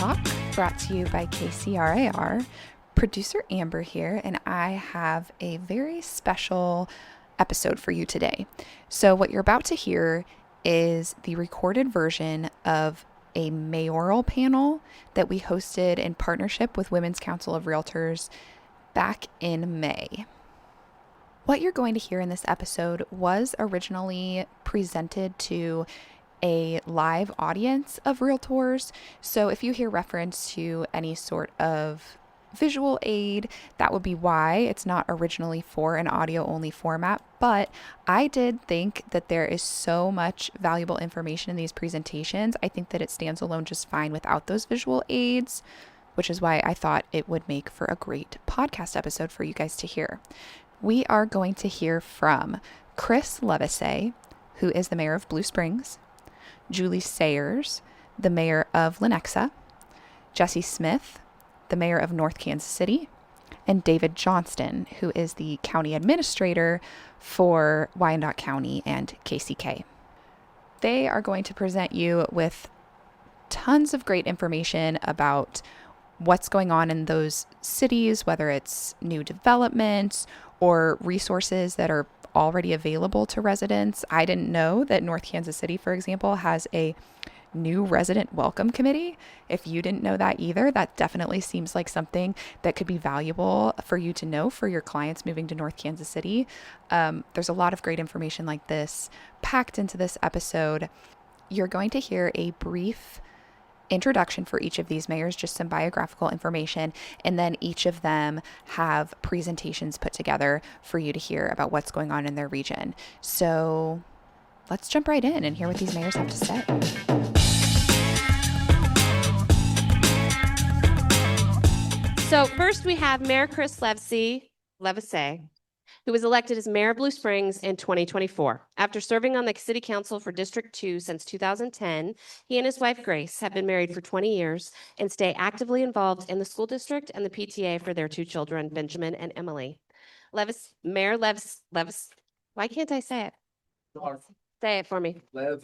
Talk, brought to you by KCRAR. Producer Amber here, and I have a very special episode for you today. So what you're about to hear is the recorded version of a mayoral panel that we hosted in partnership with Women's Council of Realtors back in May. What you're going to hear in this episode was originally presented to a live audience of realtors. So if you hear reference to any sort of visual aid, that would be why. It's not originally for an audio only format, but I did think that there is so much valuable information in these presentations. I think that it stands alone just fine without those visual aids, which is why I thought it would make for a great podcast episode for you guys to hear. We are going to hear from Chris Lievsay, who is the mayor of Blue Springs, Julie Sayers, the mayor of Lenexa, Jesse Smith, the mayor of North Kansas City, and David Johnston, who is the county administrator for Wyandotte County and KCK. They are going to present you with tons of great information about what's going on in those cities, whether it's new developments or resources that are already available to residents. I didn't know that North Kansas City, for example, has a new resident welcome committee. If you didn't know that either, that definitely seems like something that could be valuable for you to know for your clients moving to North Kansas City. There's a lot of great information like this packed into this episode. You're going to hear a brief introduction for each of these mayors, just some biographical information, and then each of them have presentations put together for you to hear about what's going on in their region. So let's jump right in and hear what these mayors have to say. So first we have Mayor Chris Lievsay, who was elected as mayor of Blue Springs in 2024. After serving on the city council for District 2 since 2010, he and his wife Grace have been married for 20 years and stay actively involved in the school district and the PTA for their two children, Benjamin and Emily. Mayor Levis, why can't I say it? Say it for me. Mayor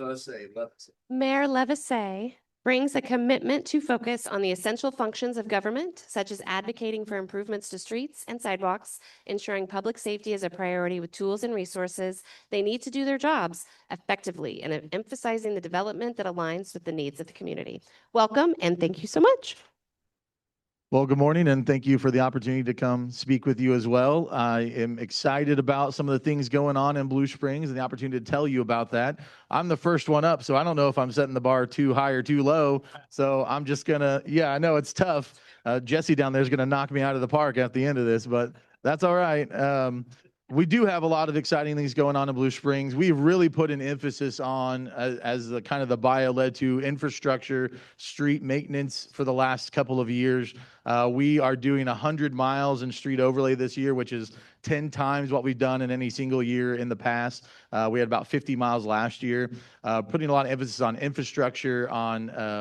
Lievsay brings a commitment to focus on the essential functions of government, such as advocating for improvements to streets and sidewalks, ensuring public safety is a priority with tools and resources they need to do their jobs effectively, and emphasizing the development that aligns with the needs of the community. Welcome, and thank you so much. Well, good morning, and thank you for the opportunity to come speak with you as well. I am excited about some of the things going on in Blue Springs and the opportunity to tell you about that. I'm the first one up, so I don't know if I'm setting the bar too high or too low. So I'm just gonna, I know it's tough. Jesse down there is gonna knock me out of the park at the end of this, but that's all right. We do have a lot of exciting things going on in Blue Springs. We've really put an emphasis on, as the kind of the bio led to, infrastructure, street maintenance for the last couple of years. We are doing 100 miles in street overlay this year, which is 10 times what we've done in any single year in the past. We had about 50 miles last year, putting a lot of emphasis on infrastructure.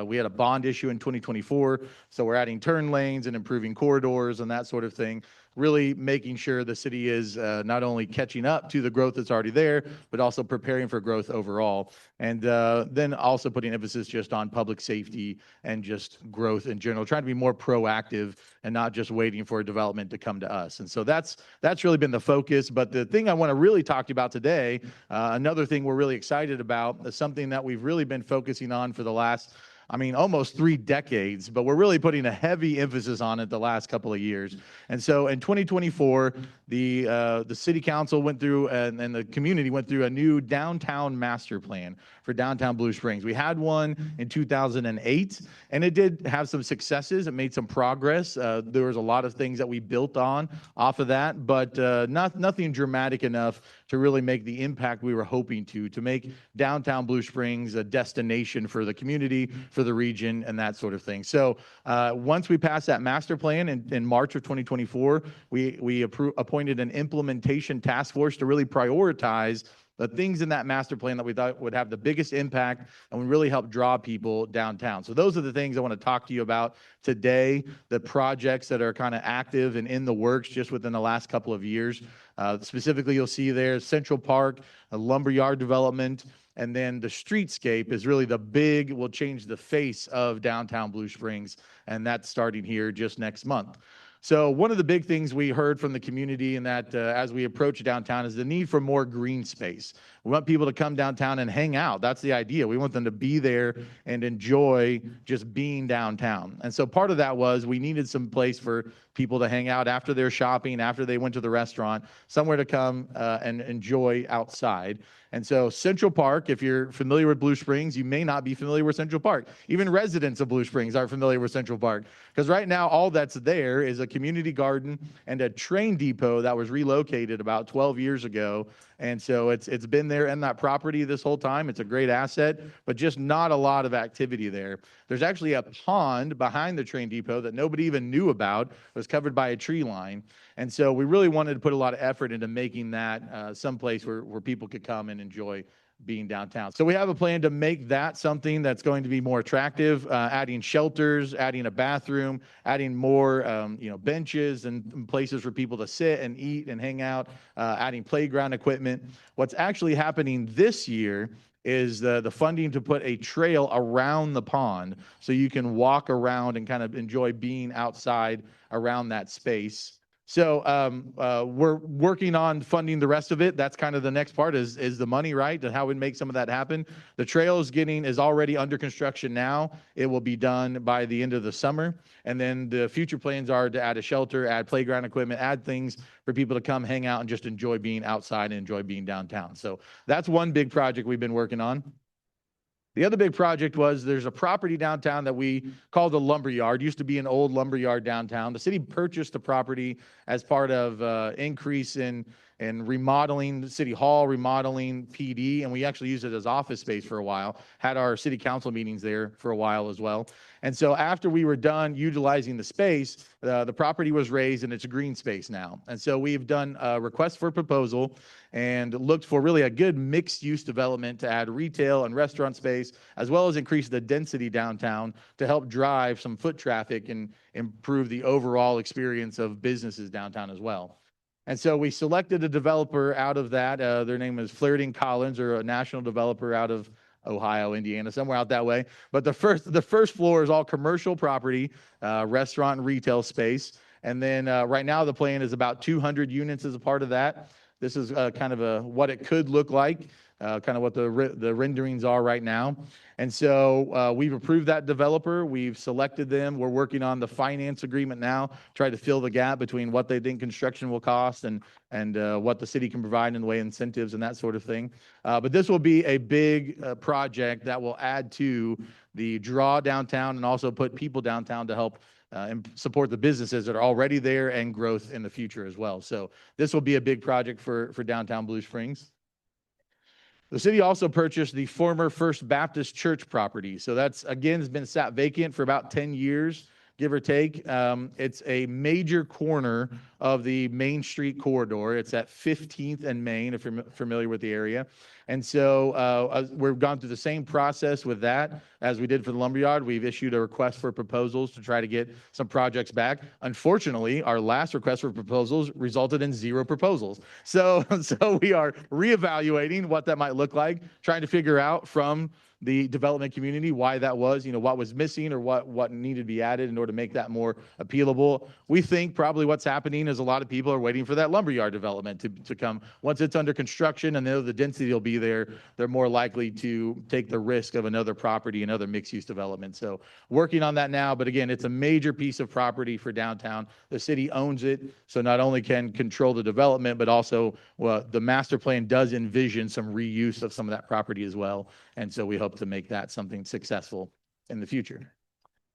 We had a bond issue in 2024, so we're adding turn lanes and improving corridors and that sort of thing. Really making sure the city is not only catching up to the growth that's already there, but also preparing for growth overall. And then also putting emphasis just on public safety and just growth in general, trying to be more proactive and not just waiting for development to come to us. And so that's really been the focus. But the thing I want to really talk to you about today, another thing we're really excited about, is something that we've really been focusing on for the last almost 3 decades, but we're really putting a heavy emphasis on it the last couple of years. And so in 2024, the city council went through and the community went through a new downtown master plan for downtown Blue Springs. We had one in 2008, and it did have some successes. It made some progress. There was a lot of things that we built on off of that, but nothing dramatic enough to really make the impact we were hoping to make downtown Blue Springs a destination for the community, for the region, and that sort of thing. So once we passed that master plan in March of 2024, we appointed an implementation task force to really prioritize the things in that master plan that we thought would have the biggest impact and would really help draw people downtown. So those are the things I want to talk to you about today, the projects that are kind of active and in the works just within the last couple of years. Specifically, you'll see there Central Park, a lumberyard development, And then the streetscape is really the big, will change the face of downtown Blue Springs. And that's starting here just next month. So one of the big things we heard from the community and that as we approach downtown is the need for more green space. We want people to come downtown and hang out. That's the idea. We want them to be there and enjoy just being downtown. And so part of that was we needed some place for people to hang out after their shopping, after they went to the restaurant, somewhere to come and enjoy outside. And so Central Park, if you're familiar with Blue Springs, you may not be familiar with Central Park. Even residents of Blue Springs aren't familiar with Central Park, because right now all that's there is a community garden and a train depot that was relocated about 12 years ago. And so it's been there in that property this whole time. It's a great asset, but just not a lot of activity there. There's actually a pond behind the train depot that nobody even knew about. It was covered by a tree line. And so we really wanted to put a lot of effort into making that someplace where people could come and enjoy being downtown. So we have a plan to make that something that's going to be more attractive, adding shelters, adding a bathroom, adding more benches and places for people to sit and eat and hang out, adding playground equipment. What's actually happening this year is the funding to put a trail around the pond so you can walk around and kind of enjoy being outside around that space. So we're working on funding the rest of it. That's kind of the next part is the money, right? And how we make some of that happen. The trail is already under construction now. It will be done by the end of the summer. And then the future plans are to add a shelter, add playground equipment, add things for people to come hang out and just enjoy being outside and enjoy being downtown. So that's one big project we've been working on. The other big project was there's a property downtown that we call the lumberyard. It used to be an old lumberyard downtown. The city purchased the property as part of increase in remodeling the city hall, remodeling PD, and we actually used it as office space for a while, had our city council meetings there for a while as well. And so after we were done utilizing the space, the property was raised and it's a green space now. And so we've done a request for proposal and looked for really a good mixed use development to add retail and restaurant space, as well as increase the density downtown to help drive some foot traffic and improve the overall experience of businesses downtown as well. And so we selected a developer out of that. Their name is Flaherty & Collins, or a national developer out of Ohio, Indiana, somewhere out that way. But the first floor is all commercial property, restaurant and retail space. And then right now the plan is about 200 units as a part of that. This is kind of what it could look like, kind of what the renderings are right now. And so we've approved that developer. We've selected them. We're working on the finance agreement now, try to fill the gap between what they think construction will cost and what the city can provide in the way of incentives and that sort of thing. But this will be a big project that will add to the draw downtown and also put people downtown to help and support the businesses that are already there and growth in the future as well. So this will be a big project for downtown Blue Springs. The city also purchased the former First Baptist Church property. So that's, again, has been sat vacant for about 10 years, give or take. It's a major corner of the Main Street corridor. It's at 15th and Main, if you're familiar with the area. And so we've gone through the same process with that as we did for the lumberyard. We've issued a request for proposals to try to get some projects back. Unfortunately, our last request for proposals resulted in 0 proposals. So we are reevaluating what that might look like, trying to figure out from the development community why that was, what was missing or what needed to be added in order to make that more appealable. We think probably what's happening is a lot of people are waiting for that lumberyard development to come. Once it's under construction and the density will be there, they're more likely to take the risk of another property, another mixed-use development. So working on that now, but again, it's a major piece of property for downtown. The city owns it, so not only can control the development, but also the master plan does envision some reuse of some of that property as well. And so we hope to make that something successful in the future.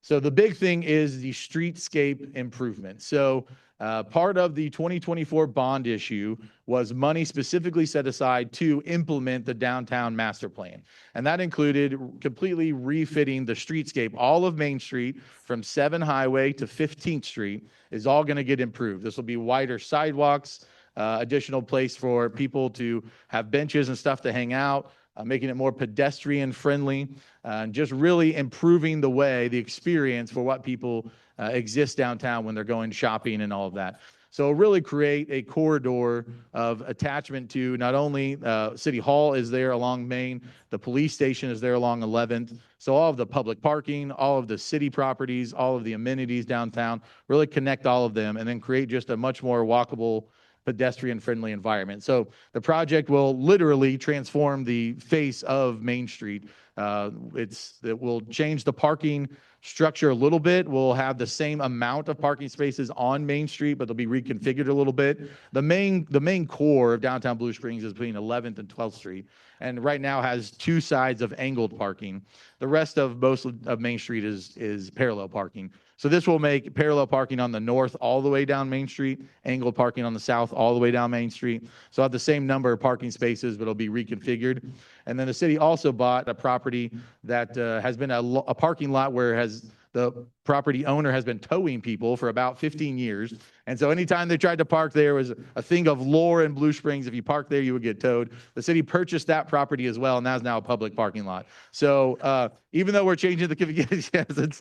So the big thing is the streetscape improvement. So part of the 2024 bond issue was money specifically set aside to implement the downtown master plan. And that included completely refitting the streetscape. All of Main Street from 7 Highway to 15th Street is all going to get improved. This will be wider sidewalks, additional place for people to have benches and stuff to hang out, making it more pedestrian friendly, and just really improving the experience for what people exist downtown when they're going shopping and all of that. So really create a corridor of attachment to not only City Hall is there along Main, the police station is there along 11th. So all of the public parking, all of the city properties, all of the amenities downtown, really connect all of them and then create just a much more walkable, pedestrian-friendly environment. So the project will literally transform the face of Main Street. It will change the parking structure a little bit. We'll have the same amount of parking spaces on Main Street, but they'll be reconfigured a little bit. The main core of downtown Blue Springs is between 11th and 12th Street, and right now has two sides of angled parking. The rest of most of Main Street is parallel parking. So this will make parallel parking on the north all the way down Main Street, angled parking on the south all the way down Main Street. So I'll have the same number of parking spaces, but it'll be reconfigured. And then the city also bought a property that has been a parking lot where the property owner has been towing people for about 15 years. And so anytime they tried to park there was a thing of lore in Blue Springs. If you parked there, you would get towed. The city purchased that property as well, and that's now a public parking lot. So even though we're changing the configuration,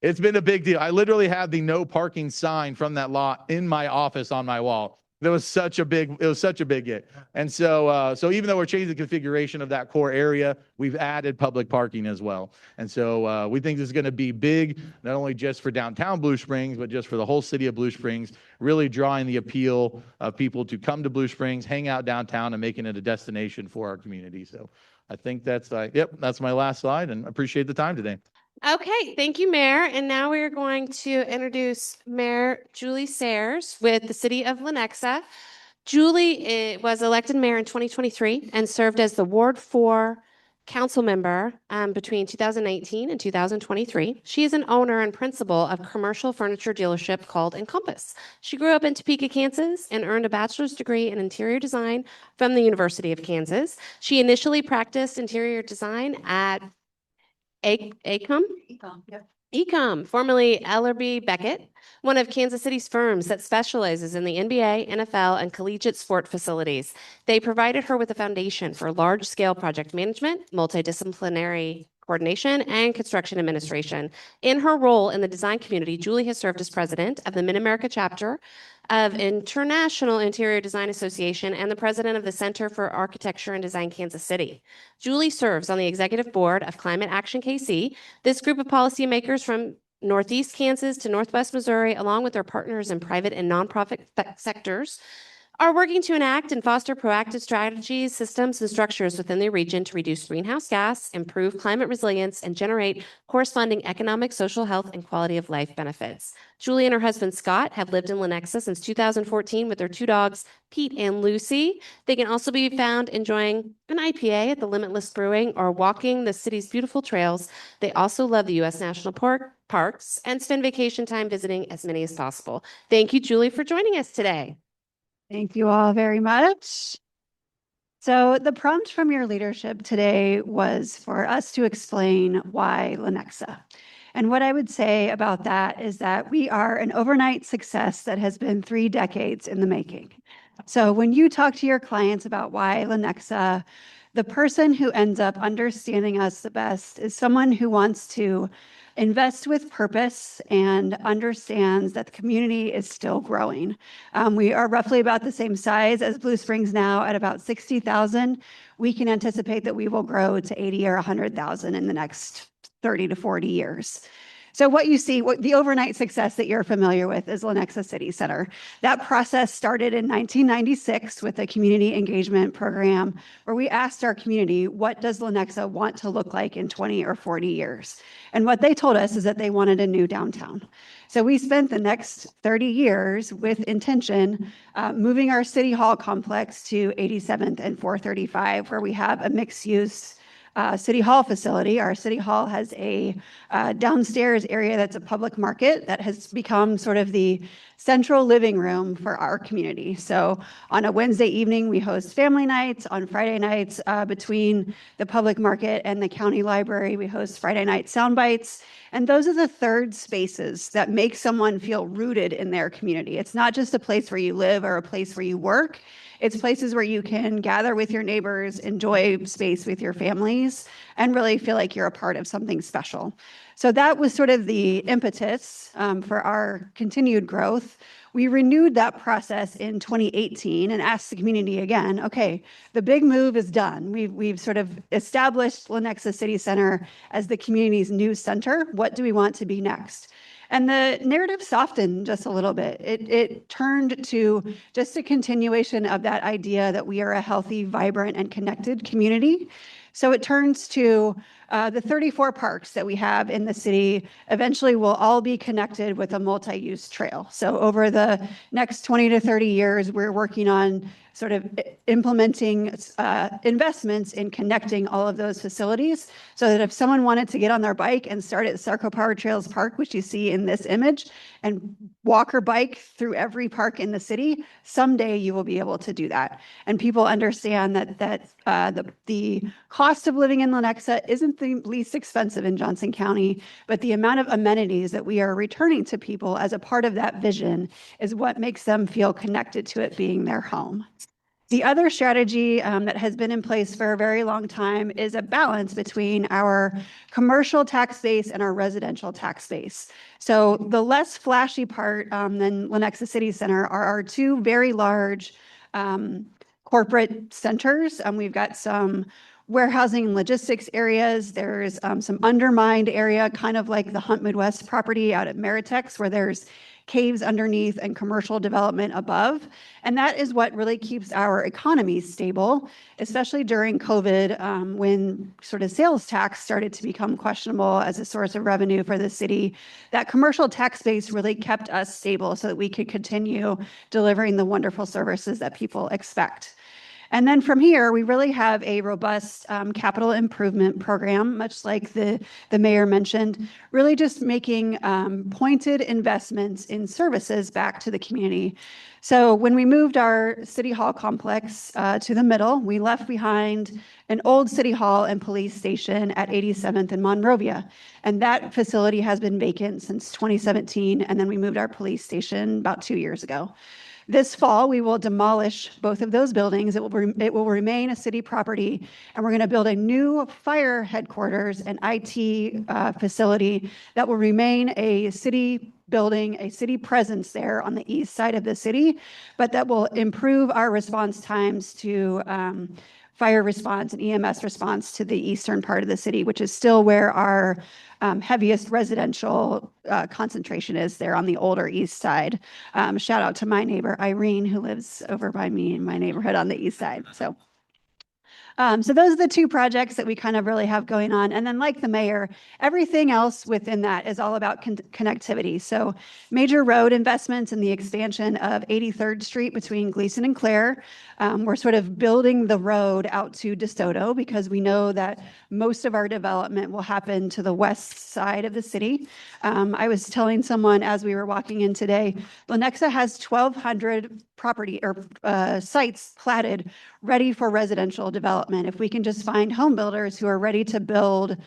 it's been a big deal. I literally have the no parking sign from that lot in my office on my wall. It was such a big hit. And so even though we're changing the configuration of that core area, we've added public parking as well. And so we think this is going to be big, not only just for downtown Blue Springs, but just for the whole city of Blue Springs, really drawing the appeal of people to come to Blue Springs, hang out downtown, and making it a destination for our community. So I think that's my last slide, and appreciate the time today. Okay, thank you, Mayor. And now we are going to introduce Mayor Julie Sayers with the City of Lenexa. Julie was elected mayor in 2023 and served as the Ward 4 council member between 2019 and 2023. She is an owner and principal of commercial furniture dealership called Encompass. She grew up in Topeka, Kansas, and earned a bachelor's degree in interior design from the University of Kansas. She initially practiced interior design at Ecom, formerly Ellerby Beckett, one of Kansas City's firms that specializes in the NBA, NFL, and collegiate sport facilities. They provided her with a foundation for large-scale project management, multidisciplinary coordination, and construction administration. In her role in the design community, Julie has served as president of the Mid-America chapter of International Interior Design Association and the president of the Center for Architecture and Design Kansas City. Julie serves on the executive board of Climate Action KC. This group of policymakers from Northeast Kansas to Northwest Missouri, along with their partners in private and nonprofit sectors, are working to enact and foster proactive strategies, systems, and structures within the region to reduce greenhouse gas, improve climate resilience, and generate corresponding economic, social health, and quality of life benefits. Julie and her husband, Scott, have lived in Lenexa since 2014 with their two dogs, Pete and Lucy. They can also be found enjoying an IPA at the Limitless Brewing or walking the city's beautiful trails. They also love the U.S. National Parks and spend vacation time visiting as many as possible. Thank you, Julie, for joining us today. Thank you all very much. So the prompt from your leadership today was for us to explain why Lenexa. And what I would say about that is that we are an overnight success that has been 3 decades in the making. So when you talk to your clients about why Lenexa, the person who ends up understanding us the best is someone who wants to invest with purpose and understands that the community is still growing. We are roughly about the same size as Blue Springs now at about 60,000. We can anticipate that we will grow to 80 or 100,000 in the next 30 to 40 years. So what you see, the overnight success that you're familiar with is Lenexa City Center. That process started in 1996 with a community engagement program where we asked our community, what does Lenexa want to look like in 20 or 40 years? And what they told us is that they wanted a new downtown. So we spent the next 30 years with intention moving our City Hall complex to 87th and 435, where we have a mixed-use City Hall facility. Our City Hall has a downstairs area that's a public market that has become sort of the central living room for our community. So on a Wednesday evening, we host family nights. On Friday nights, between the public market and the county library, we host Friday night sound bites. And those are the third spaces that make someone feel rooted in their community. It's not just a place where you live or a place where you work. It's places where you can gather with your neighbors, enjoy space with your families, and really feel like you're a part of something special. So that was sort of the impetus for our continued growth. We renewed that process in 2018 and asked the community again, okay, the big move is done. We've sort of established Lenexa City Center as the community's new center. What do we want to be next? And the narrative softened just a little bit. It turned to just a continuation of that idea that we are a healthy, vibrant, and connected community. So it turns to the 34 parks that we have in the city eventually will all be connected with a multi-use trail. So over the next 20 to 30 years, we're working on sort of implementing investments in connecting all of those facilities so that if someone wanted to get on their bike and start at Sarco Power Trails Park, which you see in this image, and walk or bike through every park in the city, someday you will be able to do that. And people understand that the cost of living in Lenexa isn't the least expensive in Johnston County, but the amount of amenities that we are returning to people as a part of that vision is what makes them feel connected to it being their home. The other strategy that has been in place for a very long time is a balance between our commercial tax base and our residential tax base. So the less flashy part than Lenexa City Center are our two very large corporate centers. We've got some warehousing and logistics areas. There's some undermined area, kind of like the Hunt Midwest property out at Meritex, where there's caves underneath and commercial development above. And that is what really keeps our economy stable, especially during COVID, when sort of sales tax started to become questionable as a source of revenue for the city. That commercial tax base really kept us stable so that we could continue delivering the wonderful services that people expect. And then from here, we really have a robust capital improvement program, much like the mayor mentioned, really just making pointed investments in services back to the community. So when we moved our city hall complex to the middle, we left behind an old city hall and police station at 87th and Monrovia. And that facility has been vacant since 2017. And then we moved our police station about 2 years ago. This fall, we will demolish both of those buildings. It will remain a city property, and we're going to build a new fire headquarters and IT facility that will remain a city building, a city presence there on the east side of the city, but that will improve our response times to fire response and EMS response to the eastern part of the city, which is still where our heaviest residential concentration is there on the older east side. Shout out to my neighbor, Irene, who lives over by me in my neighborhood on the east side. So those are the two projects that we kind of really have going on. And then like the mayor, everything else within that is all about connectivity. So major road investments in the expansion of 83rd Street between Gleason and Clare. We're sort of building the road out to DeSoto because we know that most of our development will happen to the west side of the city. I was telling someone as we were walking in today, Lenexa has 1,200 property or sites platted ready for residential development. If we can just find home builders who are ready to build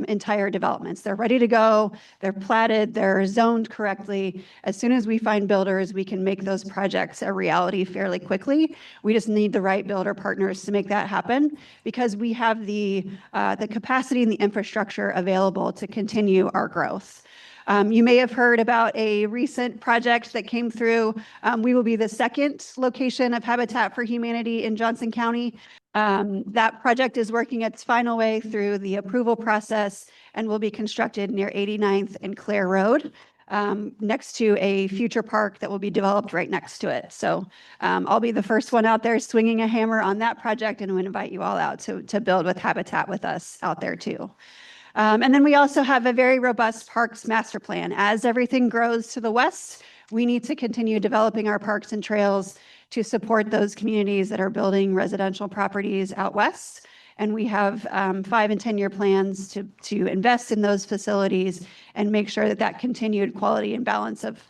entire developments, they're ready to go, they're platted, they're zoned correctly. As soon as we find builders, we can make those projects a reality fairly quickly. We just need the right builder partners to make that happen because we have the capacity and the infrastructure available to continue our growth. You may have heard about a recent project that came through. We will be the second location of Habitat for Humanity in Johnston County. That project is working its final way through the approval process and will be constructed near 89th and Clare Road, next to a future park that will be developed right next to it. So I'll be the first one out there swinging a hammer on that project, and we'll invite you all out to build with Habitat with us out there too. And then we also have a very robust parks master plan. As everything grows to the west, we need to continue developing our parks and trails to support those communities that are building residential properties out west. And we have 5 and 10-year plans to invest in those facilities and make sure that continued quality and balance of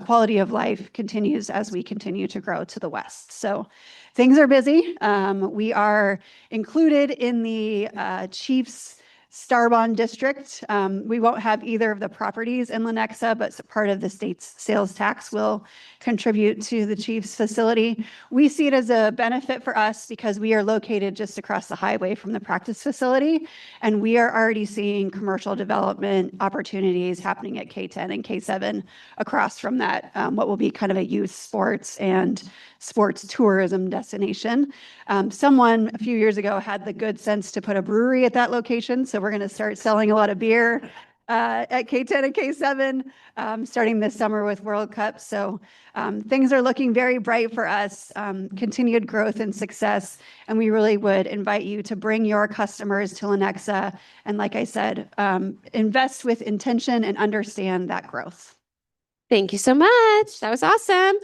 quality of life continues as we continue to grow to the west. So things are busy. We are included in the Chiefs Starbond district. We won't have either of the properties in Lenexa, but part of the state's sales tax will contribute to the chief's facility. We see it as a benefit for us because we are located just across the highway from the practice facility, and we are already seeing commercial development opportunities happening at K10 and K7 across from that, what will be kind of a youth sports and sports tourism destination. Someone a few years ago had the good sense to put a brewery at that location, so we're going to start selling a lot of beer at K10 and K7 starting this summer with World Cup. So things are looking very bright for us, continued growth and success, and we really would invite you to bring your customers to Lenexa, and like I said, invest with intention and understand that growth. Thank you so much. That was awesome.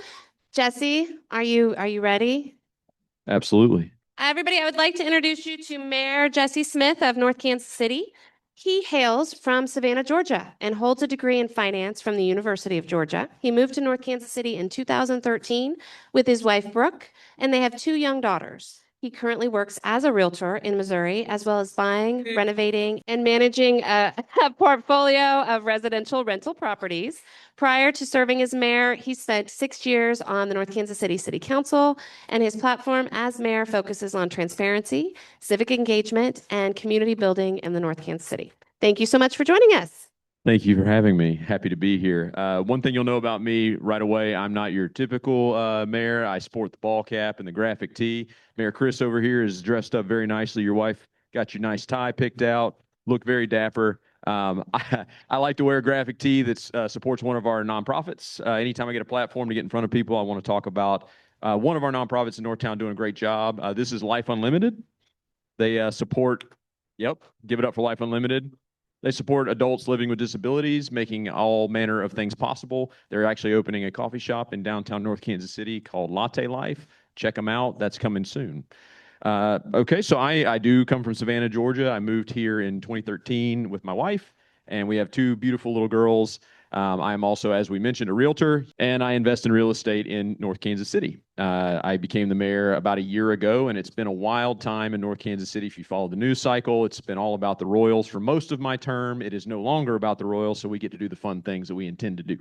Jesse, are you ready? Absolutely. Everybody, I would like to introduce you to Mayor Jesse Smith of North Kansas City. He hails from Savannah, Georgia, and holds a degree in finance from the University of Georgia. He moved to North Kansas City in 2013 with his wife, Brooke, and they have 2 young daughters. He currently works as a realtor in Missouri, as well as buying, renovating, and managing a portfolio of residential rental properties. Prior to serving as mayor, he spent 6 years on the North Kansas City City Council, and his platform as mayor focuses on transparency, civic engagement, and community building in the North Kansas City. Thank you so much for joining us. Thank you for having me. Happy to be here. One thing you'll know about me right away, I'm not your typical mayor. I sport the ball cap and the graphic tee. Mayor Chris over here is dressed up very nicely. Your wife got your nice tie picked out, look very dapper. I like to wear a graphic tee that supports one of our nonprofits. Anytime I get a platform to get in front of people, I want to talk about one of our nonprofits in Northtown doing a great job. This is Life Unlimited. They support, give it up for Life Unlimited. They support adults living with disabilities, making all manner of things possible. They're actually opening a coffee shop in downtown North Kansas City called Latte Life. Check them out. That's coming soon. Okay, so I do come from Savannah, Georgia. I moved here in 2013 with my wife, and we have 2 beautiful little girls. I am also, as we mentioned, a realtor, and I invest in real estate in North Kansas City. I became the mayor about a year ago, and it's been a wild time in North Kansas City. If you follow the news cycle, it's been all about the Royals for most of my term. It is no longer about the Royals, so we get to do the fun things that we intend to do.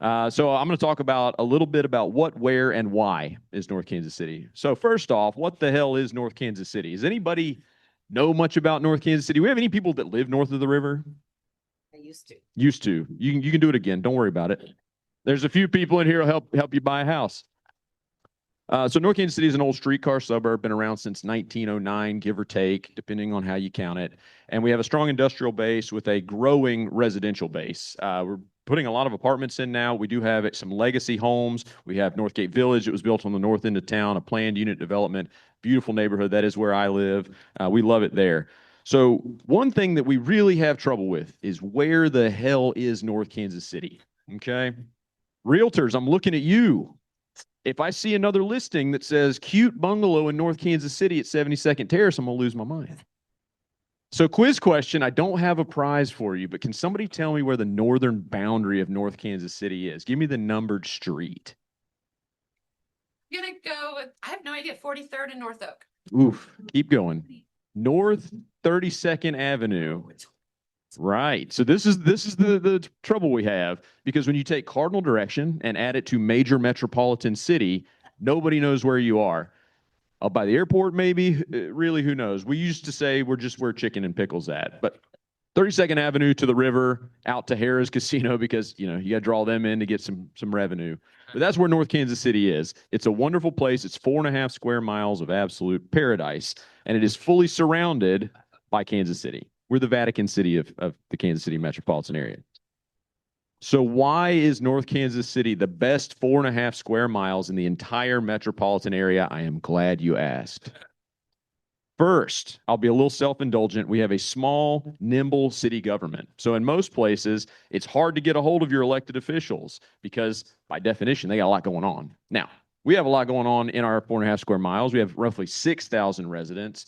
So I'm going to talk about a little bit about what, where, and why is North Kansas City. So first off, what the hell is North Kansas City? Does anybody know much about North Kansas City? We have any people that live north of the river? Used to. You can do it again. Don't worry about it. There's a few people in here who'll help you buy a house. So North Kansas City is an old streetcar suburb, been around since 1909, give or take, depending on how you count it. And we have a strong industrial base with a growing residential base. We're putting a lot of apartments in now. We do have some legacy homes. We have Northgate Village. It was built on the north end of town, a planned unit development, beautiful neighborhood. That is where I live. We love it there. So one thing that we really have trouble with is where the hell is North Kansas City? Okay. Realtors, I'm looking at you. If I see another listing that says cute bungalow in North Kansas City at 72nd Terrace, I'm going to lose my mind. So quiz question, I don't have a prize for you, but can somebody tell me where the northern boundary of North Kansas City is? Give me the numbered street. I'm going to go with, I have no idea, 43rd and North Oak. Oof, keep going. North 32nd Avenue. Right. So this is the trouble we have, because when you take cardinal direction and add it to major metropolitan city, nobody knows where you are. Up by the airport, maybe. Really, who knows? We used to say we're just where chicken and pickles at. But 32nd Avenue to the river, out to Harrah's Casino, because you got to draw them in to get some revenue. But that's where North Kansas City is. It's a wonderful place. It's 4.5 square miles of absolute paradise, and it is fully surrounded by Kansas City. We're the Vatican City of the Kansas City metropolitan area. So why is North Kansas City the best 4.5 square miles in the entire metropolitan area? I am glad you asked. First, I'll be a little self-indulgent. We have a small, nimble city government. So in most places, it's hard to get a hold of your elected officials because, by definition, they got a lot going on. Now, we have a lot going on in our 4.5 square miles. We have roughly 6,000 residents,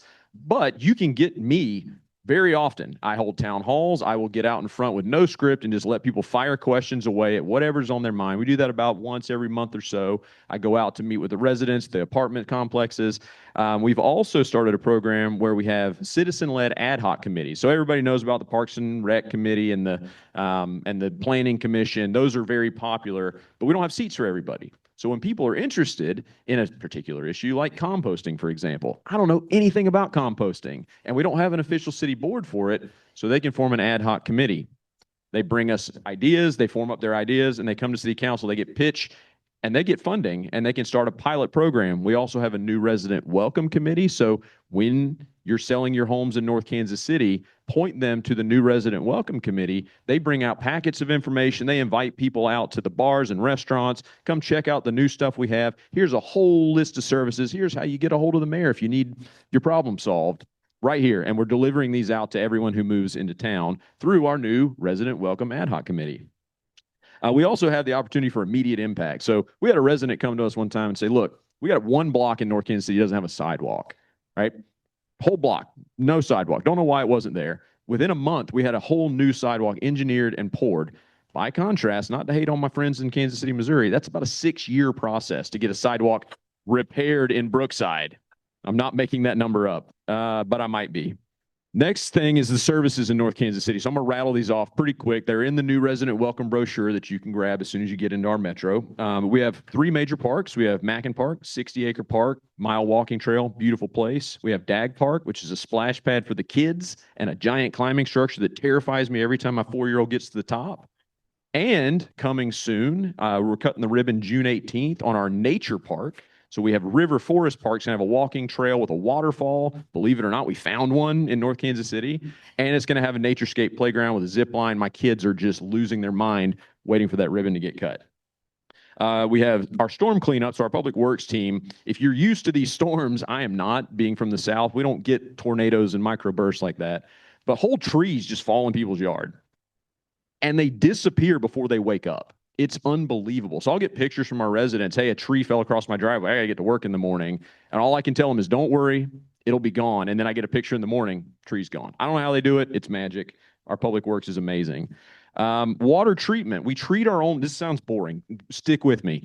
but you can get me Very often, I hold town halls. I will get out in front with no script and just let people fire questions away at whatever's on their mind. We do that about once every month or so. I go out to meet with the residents, the apartment complexes. We've also started a program where we have citizen-led ad hoc committees. So everybody knows about the Parks and Rec Committee and the Planning Commission. Those are very popular, but we don't have seats for everybody. So when people are interested in a particular issue, like composting, for example, I don't know anything about composting, and we don't have an official city board for it, so they can form an ad hoc committee. They bring us ideas, they form up their ideas, and they come to city council. They get pitched, and they get funding, and they can start a pilot program. We also have a new resident welcome committee, so when you're selling your homes in North Kansas City, point them to the new resident welcome committee. They bring out packets of information. They invite people out to the bars and restaurants. Come check out the new stuff we have. Here's a whole list of services. Here's how you get a hold of the mayor if you need your problem solved right here. And we're delivering these out to everyone who moves into town through our new resident welcome ad hoc committee. We also have the opportunity for immediate impact. So we had a resident come to us one time and say, look, we got one block in North Kansas City that doesn't have a sidewalk, right? Whole block, no sidewalk. Don't know why it wasn't there. Within a month, we had a whole new sidewalk engineered and poured. By contrast, not to hate on my friends in Kansas City, Missouri, that's about a 6-year process to get a sidewalk repaired in Brookside. I'm not making that number up, but I might be. Next thing is the services in North Kansas City. So I'm going to rattle these off pretty quick. They're in the new resident welcome brochure that you can grab as soon as you get into our metro. We have 3 major parks. We have Mackin Park, 60-acre park, mile walking trail, beautiful place. We have Dag Park, which is a splash pad for the kids and a giant climbing structure that terrifies me every time my 4-year-old gets to the top. And coming soon, we're cutting the ribbon June 18th on our nature park. So we have River Forest Park's going to have a walking trail with a waterfall. Believe it or not, we found one in North Kansas City. And it's going to have a naturescape playground with a zip line. My kids are just losing their mind waiting for that ribbon to get cut. We have our storm cleanup, so our public works team. If you're used to these storms, I am not, being from the South. We don't get tornadoes and microbursts like that. But whole trees just fall in people's yard. And they disappear before they wake up. It's unbelievable. So I'll get pictures from our residents. Hey, a tree fell across my driveway. I got to get to work in the morning. And all I can tell them is, don't worry, it'll be gone. And then I get a picture in the morning, tree's gone. I don't know how they do it. It's magic. Our public works is amazing. Water treatment. We treat our own. This sounds boring. Stick with me.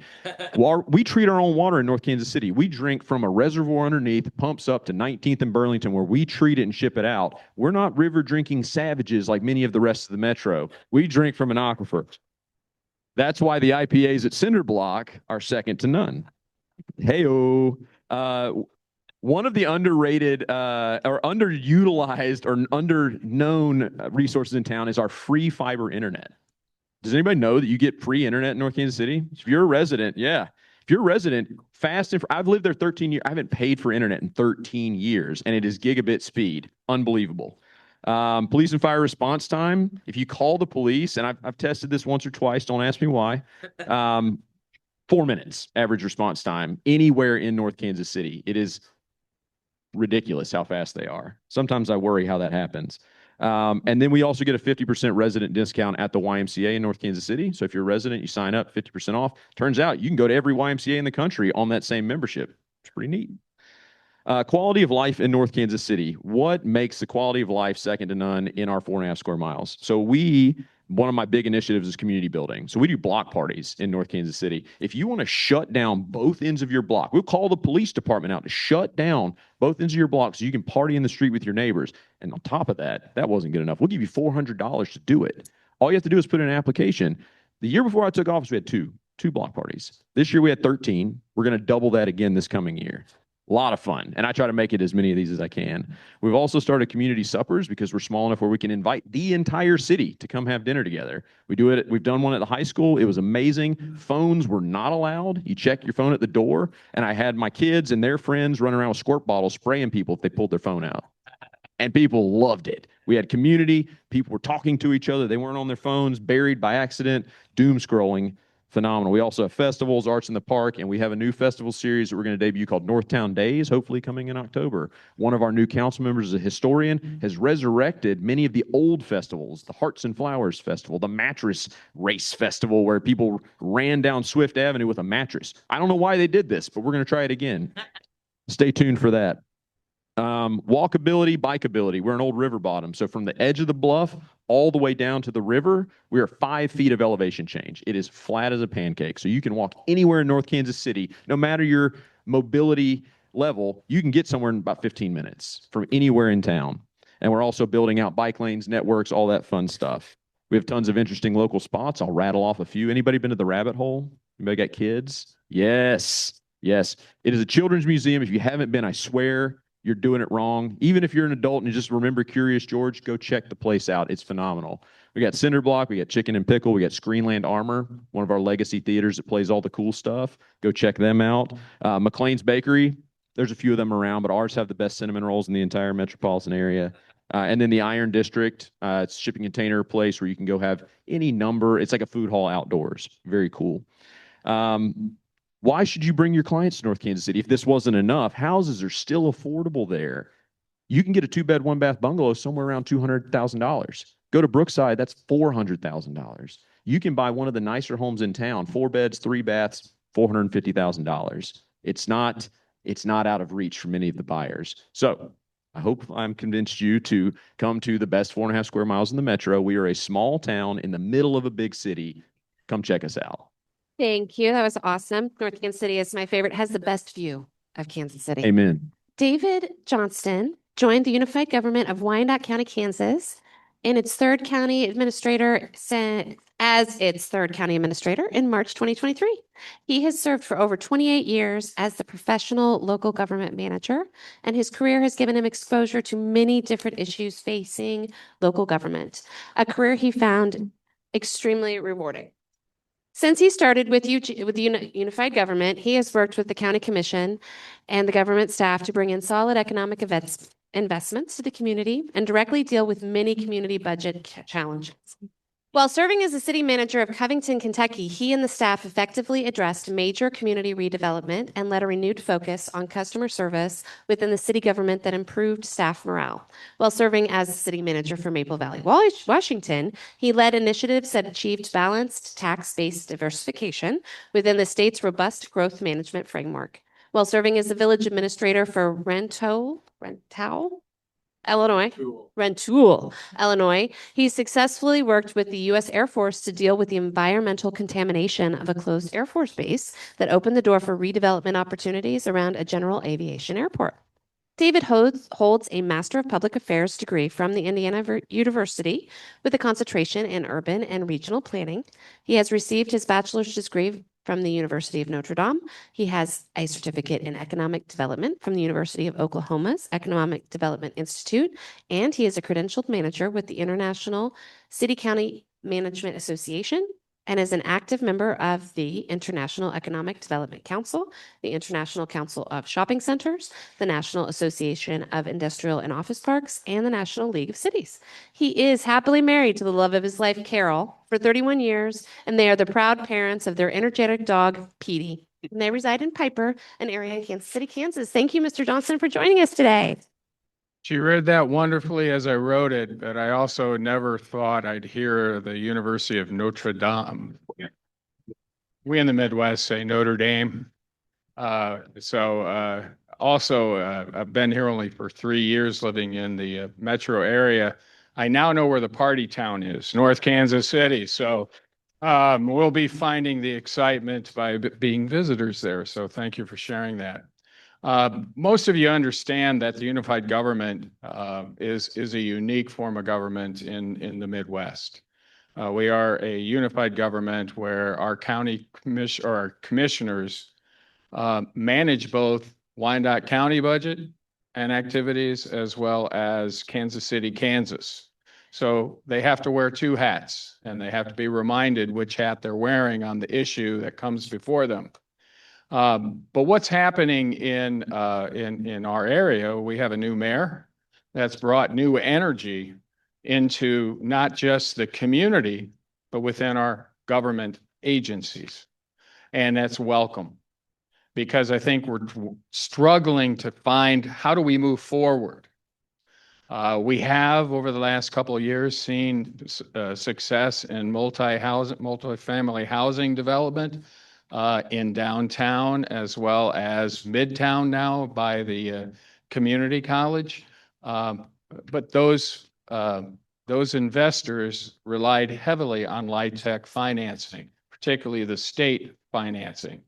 We treat our own water in North Kansas City. We drink from a reservoir underneath, pumps up to 19th and Burlington, where we treat it and ship it out. We're not river drinking savages like many of the rest of the metro. We drink from an aquifer. That's why the IPAs at Cinder Block are second to none. Hey-o. One of the underrated or underutilized or underknown resources in town is our free fiber internet. Does anybody know that you get free internet in North Kansas City? If you're a resident, yeah. If you're a resident, I've lived there 13 years. I haven't paid for internet in 13 years, and it is gigabit speed. Unbelievable. Police and fire response time. If you call the police, and I've tested this once or twice, don't ask me why, 4 minutes average response time anywhere in North Kansas City. It is ridiculous how fast they are. Sometimes I worry how that happens. And then we also get a 50% resident discount at the YMCA in North Kansas City. So if you're a resident, you sign up, 50% off. Turns out you can go to every YMCA in the country on that same membership. It's pretty neat. Quality of life in North Kansas City. What makes the quality of life second to none in our 4.5 square miles? So one of my big initiatives is community building. So we do block parties in North Kansas City. If you want to shut down both ends of your block, we'll call the police department out to shut down both ends of your block so you can party in the street with your neighbors. And on top of that, that wasn't good enough. We'll give you $400 to do it. All you have to do is put in an application. The year before I took office, we had two block parties. This year we had 13. We're going to double that again this coming year. A lot of fun. And I try to make it as many of these as I can. We've also started community suppers because we're small enough where we can invite the entire city to come have dinner together. We've done one at the high school. It was amazing. Phones were not allowed. You check your phone at the door. And I had my kids and their friends running around with squirt bottles spraying people if they pulled their phone out. And people loved it. We had community. People were talking to each other. They weren't on their phones, buried by accident, doom scrolling. Phenomenal. We also have festivals, Arts in the Park, and we have a new festival series that we're going to debut called Northtown Days, hopefully coming in October. One of our new council members is a historian, has resurrected many of the old festivals, the Hearts and Flowers Festival, the Mattress Race Festival, where people ran down Swift Avenue with a mattress. I don't know why they did this, but we're going to try it again. Stay tuned for that. Walkability, bikeability. We're an old river bottom. So from the edge of the bluff all the way down to the river, we are 5 feet of elevation change. It is flat as a pancake. So you can walk anywhere in North Kansas City, no matter your mobility level, you can get somewhere in about 15 minutes from anywhere in town. And we're also building out bike lanes, networks, all that fun stuff. We have tons of interesting local spots. I'll rattle off a few. Anybody been to the Rabbit Hole? Anybody got kids? Yes. Yes. It is a children's museum. If you haven't been, I swear you're doing it wrong. Even if you're an adult and you just remember Curious George, go check the place out. It's phenomenal. We got Cinder Block, we got Chicken and Pickle, we got Screenland Armor, one of our legacy theaters that plays all the cool stuff. Go check them out. McLean's Bakery, there's a few of them around, but ours have the best cinnamon rolls in the entire metropolitan area. And then the Iron District, it's a shipping container place where you can go have any number. It's like a food hall outdoors. Very cool. Why should you bring your clients to North Kansas City? If this wasn't enough, houses are still affordable there. You can get a 2-bed, 1-bath bungalow somewhere around $200,000. Go to Brookside, that's $400,000. You can buy one of the nicer homes in town, 4 beds, 3 baths, $450,000. It's not out of reach for many of the buyers. So I hope I'm convinced you to come to the best 4.5 square miles in the metro. We are a small town in the middle of a big city. Come check us out. Thank you. That was awesome. North Kansas City is my favorite, has the best view of Kansas City. Amen. David Johnston joined the unified government of Wyandotte County, Kansas, in its third county administrator as its third county administrator in March 2023. He has served for over 28 years as the professional local government manager, and his career has given him exposure to many different issues facing local government, a career he found extremely rewarding. Since he started with Unified Government, he has worked with the County Commission and the government staff to bring in solid economic investments to the community and directly deal with many community budget challenges. While serving as the city manager of Covington, Kentucky, he and the staff effectively addressed major community redevelopment and led a renewed focus on customer service within the city government that improved staff morale. While serving as the city manager for Maple Valley, Washington, he led initiatives that achieved balanced tax-based diversification within the state's robust growth management framework. While serving as the village administrator for Rentoul, Illinois, he successfully worked with the U.S. Air Force to deal with the environmental contamination of a closed Air Force base that opened the door for redevelopment opportunities around a general aviation airport. David holds a Master of Public Affairs degree from the Indiana University with a concentration in urban and regional planning. He has received his bachelor's degree from the University of Notre Dame. He has a certificate in economic development from the University of Oklahoma's Economic Development Institute, and he is a credentialed manager with the International City-County Management Association and is an active member of the International Economic Development Council, the International Council of Shopping Centers, the National Association of Industrial and Office Parks, and the National League of Cities. He is happily married to the love of his life, Carol, for 31 years, and they are the proud parents of their energetic dog, Petey. And they reside in Piper, an area in Kansas City, Kansas. Thank you, Mr. Johnston, for joining us today. She read that wonderfully as I wrote it, but I also never thought I'd hear the University of Notre Dame. We in the Midwest say Notre Dame. Also, I've been here only for 3 years living in the metro area. I now know where the party town is, North Kansas City. So we'll be finding the excitement by being visitors there. So thank you for sharing that. Most of you understand that the unified government is a unique form of government in the Midwest. We are a unified government where our county commissioners manage both Wyandotte County budget and activities as well as Kansas City, Kansas. So they have to wear 2 hats, and they have to be reminded which hat they're wearing on the issue that comes before them. But what's happening in our area, we have a new mayor that's brought new energy into not just the community, but within our government agencies. And that's welcome, because I think we're struggling to find, how do we move forward? We have, over the last couple of years, seen success in multifamily housing development in downtown as well as midtown now by the community college. But those investors relied heavily on LIHTC financing, particularly the state financing.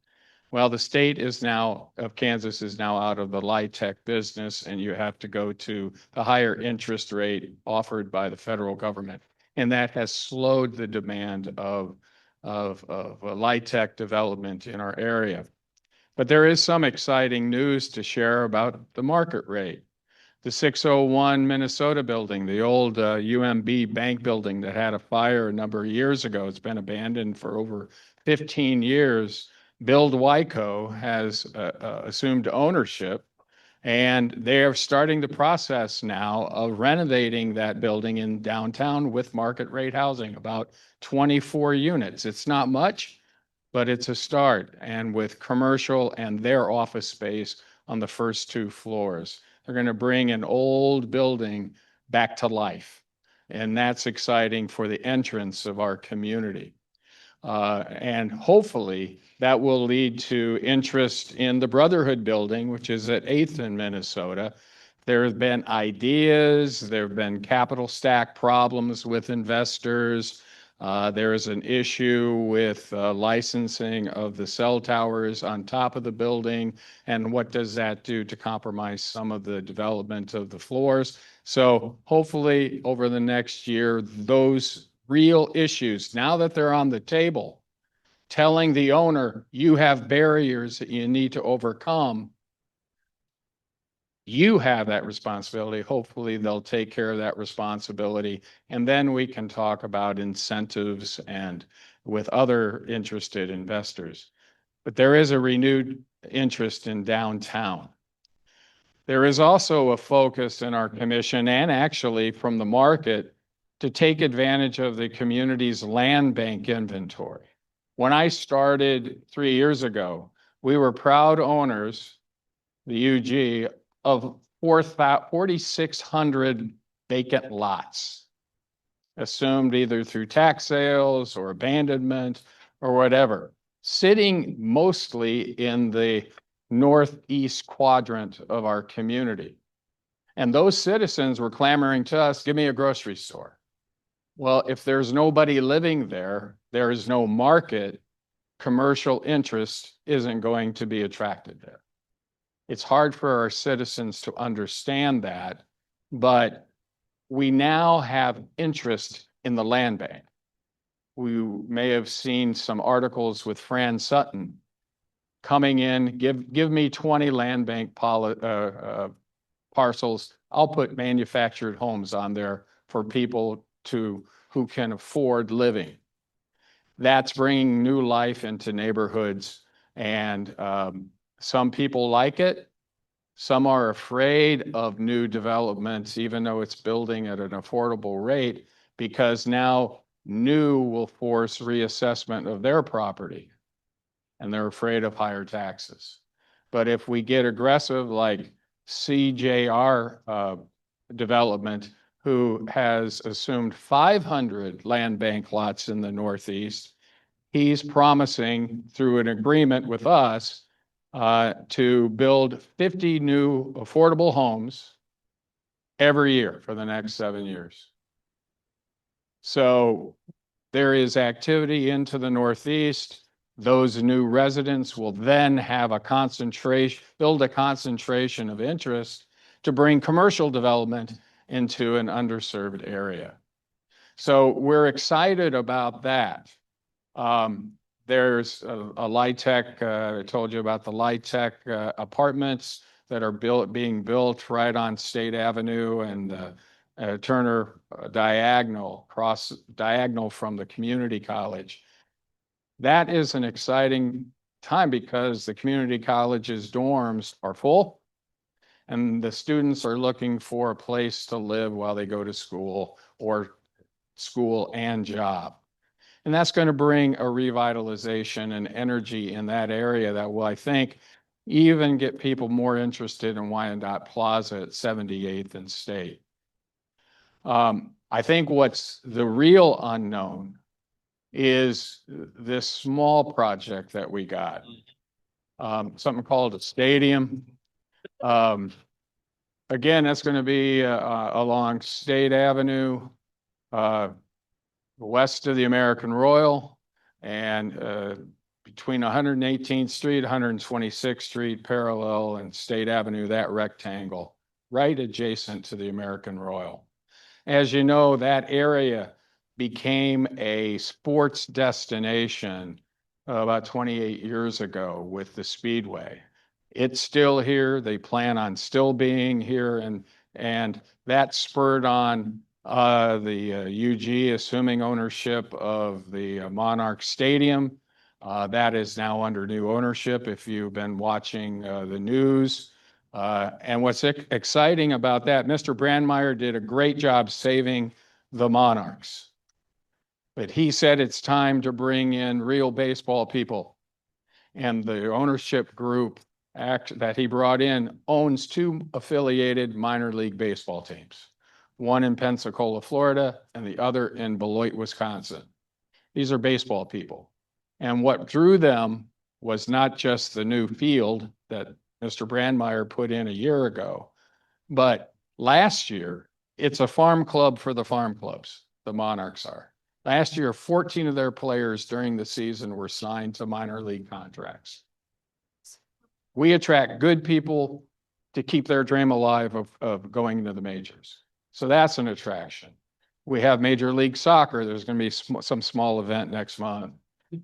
Well, the state of Kansas is now out of the LIHTC business, and you have to go to the higher interest rate offered by the federal government. And that has slowed the demand of LIHTC development in our area. But there is some exciting news to share about the market rate. The 601 Minnesota building, the old UMB bank building that had a fire a number of years ago, it's been abandoned for over 15 years. Build Wyco has assumed ownership, and they are starting the process now of renovating that building in downtown with market rate housing, about 24 units. It's not much, but it's a start, and with commercial and their office space on the first 2 floors. They're going to bring an old building back to life, and that's exciting for the entrance of our community. And hopefully that will lead to interest in the Brotherhood building, which is at 8th in Minnesota. There have been ideas, there have been capital stack problems with investors. There is an issue with licensing of the cell towers on top of the building, and what does that do to compromise some of the development of the floors. So hopefully over the next year, those real issues, now that they're on the table, telling the owner, you have barriers that you need to overcome, you have that responsibility. Hopefully they'll take care of that responsibility. And then we can talk about incentives and with other interested investors. But there is a renewed interest in downtown. There is also a focus in our commission and actually from the market to take advantage of the community's land bank inventory. When I started 3 years ago, we were proud owners, the UG, of 4,600 vacant lots, assumed either through tax sales or abandonment or whatever, sitting mostly in the northeast quadrant of our community. And those citizens were clamoring to us, give me a grocery store. Well, if there's nobody living there, there is no market, commercial interest isn't going to be attracted there. It's hard for our citizens to understand that, but we now have interest in the land bank. We may have seen some articles with Fran Sutton coming in, give me 20 land bank parcels. I'll put manufactured homes on there for people who can afford living. That's bringing new life into neighborhoods, and some people like it. Some are afraid of new developments, even though it's building at an affordable rate, because now new will force reassessment of their property, and they're afraid of higher taxes. But if we get aggressive, like CJR development, who has assumed 500 land bank lots in the Northeast, he's promising through an agreement with us to build 50 new affordable homes every year for the next 7 years. So there is activity into the Northeast. Those new residents will then have build a concentration of interest to bring commercial development into an underserved area. So we're excited about that. There's a LIHTC, I told you about the LIHTC apartments that are being built right on State Avenue and Turner diagonal from the community college. That is an exciting time because the community college's dorms are full and the students are looking for a place to live while they go to school or school and job. And that's going to bring a revitalization and energy in that area that will, I think, even get people more interested in Wyandotte Plaza at 78th and State. I think what's the real unknown is this small project that we got, something called a stadium. again, that's going to be along State Avenue, west of the American Royal, and between 118th Street, 126th Street, parallel and State Avenue, that rectangle, right adjacent to the American Royal. As you know, that area became a sports destination about 28 years ago with the Speedway. It's still here. They plan on still being here, and that spurred on the UG assuming ownership of the Monarch Stadium. That is now under new ownership if you've been watching the news. And what's exciting about that, Mr. Brandmeier did a great job saving the Monarchs. But he said it's time to bring in real baseball people. And the ownership group that he brought in owns two affiliated minor league baseball teams, one in Pensacola, Florida, and the other in Beloit, Wisconsin. These are baseball people. And what drew them was not just the new field that Mr. Brandmeier put in a year ago, but last year, it's a farm club for the farm clubs, the Monarchs are. Last year, 14 of their players during the season were signed to minor league contracts. We attract good people to keep their dream alive of going into the majors. So that's an attraction. We have Major League Soccer. There's going to be some small event next month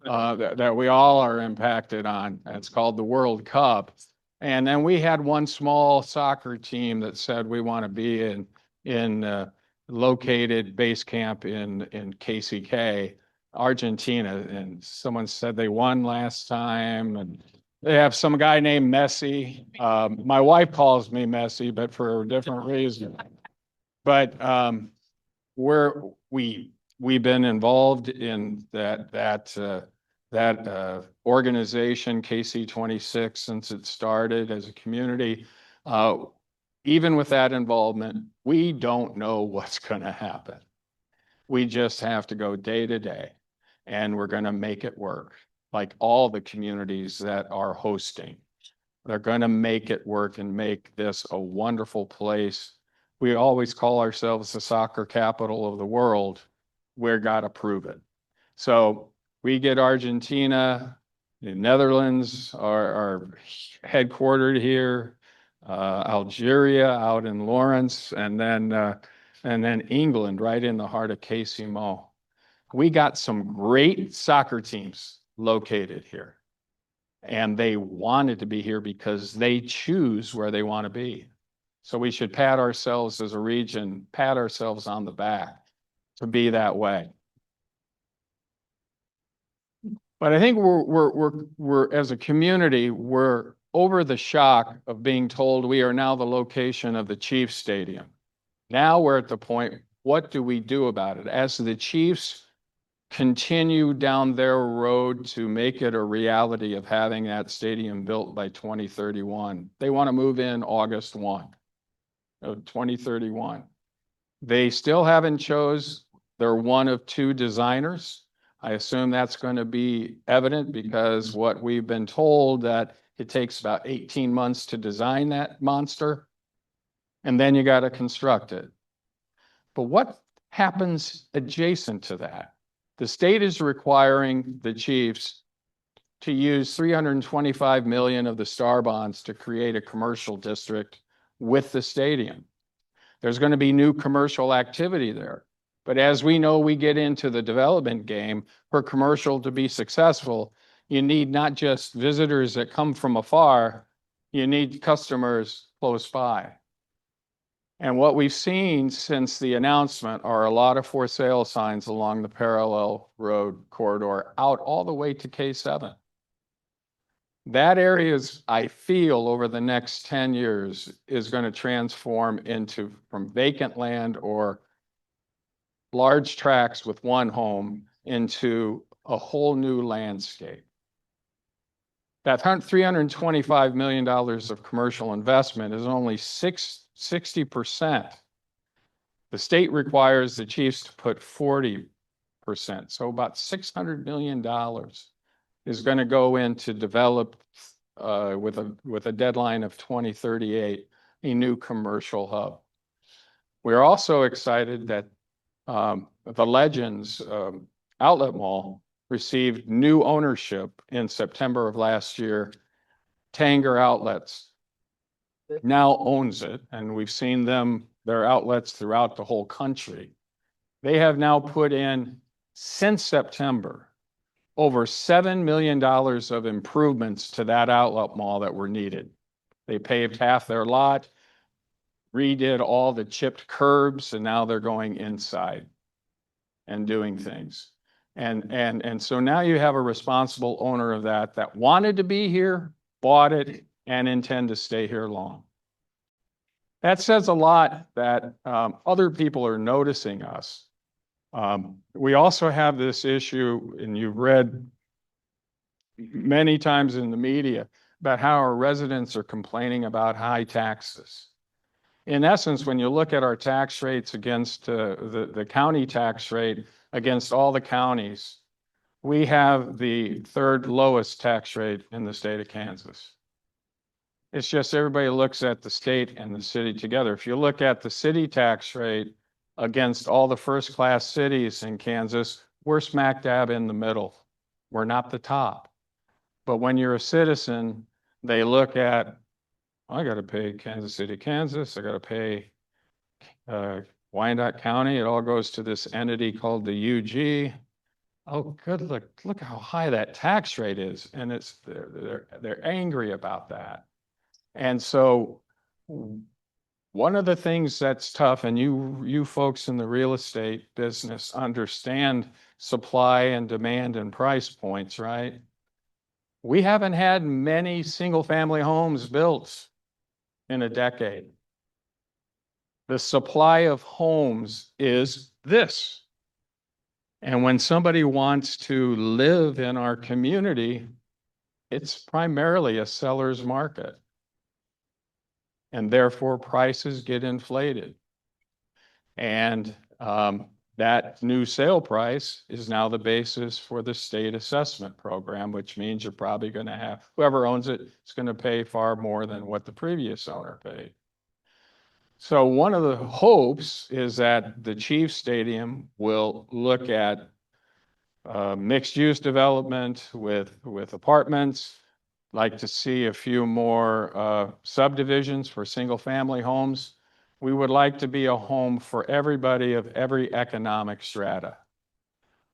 that we all are impacted on. It's called the World Cup. And then we had one small soccer team that said we want to be in located base camp in KCK, Argentina. And someone said they won last time, and they have some guy named Messi. My wife calls me Messi, but for a different reason. But we've been involved in that organization, KC26, since it started as a community. Even with that involvement, we don't know what's going to happen. We just have to go day to day, and we're going to make it work. Like all the communities that are hosting, they're going to make it work and make this a wonderful place. We always call ourselves the soccer capital of the world. We're got to prove it. So we get Argentina, the Netherlands are headquartered here, Algeria out in Lawrence, and then England right in the heart of KC Mo. We got some great soccer teams located here, and they wanted to be here because they choose where they want to be. So we should pat ourselves as a region, pat ourselves on the back to be that way. But I think we're as a community, we're over the shock of being told we are now the location of the Chiefs Stadium. Now we're at the point, what do we do about it? As the Chiefs continue down their road to make it a reality of having that stadium built by 2031, they want to move in August 1 of 2031. They still haven't chose. They're one of two designers. I assume that's going to be evident because what we've been told that it takes about 18 months to design that monster, and then you got to construct it. But what happens adjacent to that? The state is requiring the Chiefs to use $325 million of the STAR bonds to create a commercial district with the stadium. There's going to be new commercial activity there. But as we know, we get into the development game, for commercial to be successful, you need not just visitors that come from afar, you need customers close by. And what we've seen since the announcement are a lot of for sale signs along the parallel road corridor out all the way to K7. That area is, I feel, over the next 10 years is going to transform into from vacant land or large tracts with one home into a whole new landscape. That $325 million of commercial investment is only 60%. The state requires the Chiefs to put 40%. So about $600 million is going to go in to develop with a deadline of 2038 a new commercial hub. We're also excited that the Legends Outlet Mall received new ownership in September of last year. Tanger Outlets now owns it, and we've seen their outlets throughout the whole country. They have now put in, since September, over $7 million of improvements to that outlet mall that were needed. They paved half their lot, redid all the chipped curbs, and now they're going inside and doing things. And so now you have a responsible owner of that wanted to be here, bought it, and intend to stay here long. That says a lot that other people are noticing us. We also have this issue, and you've read many times in the media about how our residents are complaining about high taxes. In essence, when you look at our tax rates against the county tax rate against all the counties, we have the third lowest tax rate in the state of Kansas. It's just everybody looks at the state and the city together. If you look at the city tax rate against all the first-class cities in Kansas, we're smack dab in the middle. We're not the top. But when you're a citizen, they look at, I got to pay Kansas City, Kansas. I got to pay Wyandotte County. It all goes to this entity called the UG. Oh, good, look how high that tax rate is. And they're angry about that. And so one of the things that's tough, and you folks in the real estate business understand supply and demand and price points, right? We haven't had many single family homes built in a decade. The supply of homes is this. And when somebody wants to live in our community, it's primarily a seller's market. And therefore prices get inflated. And that new sale price is now the basis for the state assessment program, which means you're probably going to have, whoever owns it is going to pay far more than what the previous owner paid. So one of the hopes is that the Chiefs Stadium will look at mixed use development with apartments. Like to see a few more subdivisions for single family homes. We would like to be a home for everybody of every economic strata.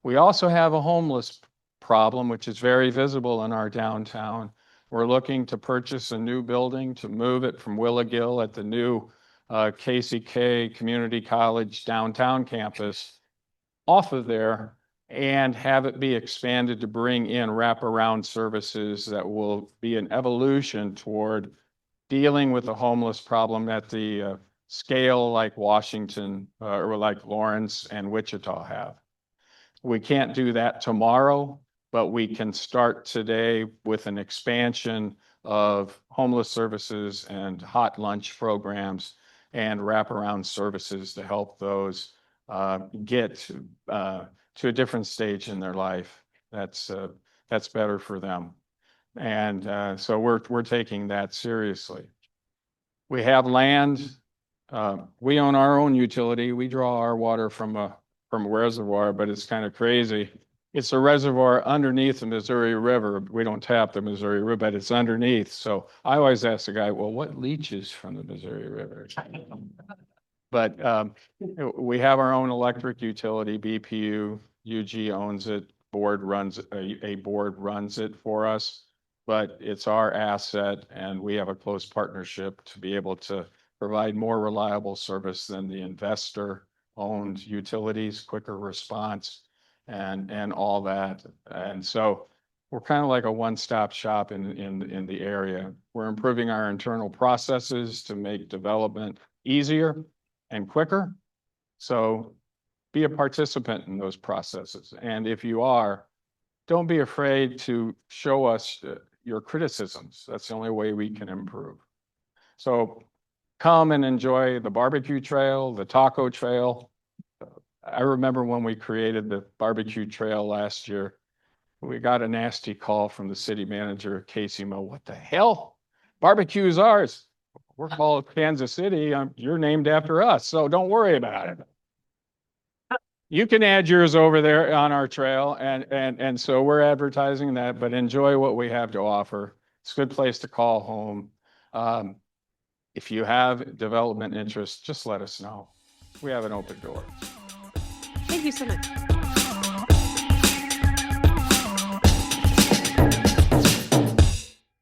We also have a homeless problem, which is very visible in our downtown. We're looking to purchase a new building to move it from Willagill at the new KCK Community College downtown campus off of there and have it be expanded to bring in wraparound services that will be an evolution toward dealing with the homeless problem at the scale like Washington or like Lawrence and Wichita have. We can't do that tomorrow, but we can start today with an expansion of homeless services and hot lunch programs and wraparound services to help those get to a different stage in their life. That's better for them. And so we're taking that seriously. We have land. We own our own utility. We draw our water from a reservoir, but it's kind of crazy. It's a reservoir underneath the Missouri River. We don't tap the Missouri River, but it's underneath. So I always ask the guy, well, what leaches from the Missouri River? But we have our own electric utility, BPU. UG owns it. Board runs a board runs it for us, but it's our asset, and we have a close partnership to be able to provide more reliable service than the investor-owned utilities, quicker response, and all that. And so we're kind of like a one-stop shop in the area. We're improving our internal processes to make development easier and quicker. So be a participant in those processes. And if you are, don't be afraid to show us your criticisms. That's the only way we can improve. So come and enjoy the barbecue trail, the taco trail. I remember when we created the barbecue trail last year, we got a nasty call from the city manager, Casey Mo. What the hell? Barbecue is ours. we're called Kansas City. You're named after us, so don't worry about it. You can add yours over there on our trail, and so we're advertising that, but enjoy what we have to offer. It's a good place to call home. If you have development interest, just let us know. We have an open door. Thank you so much.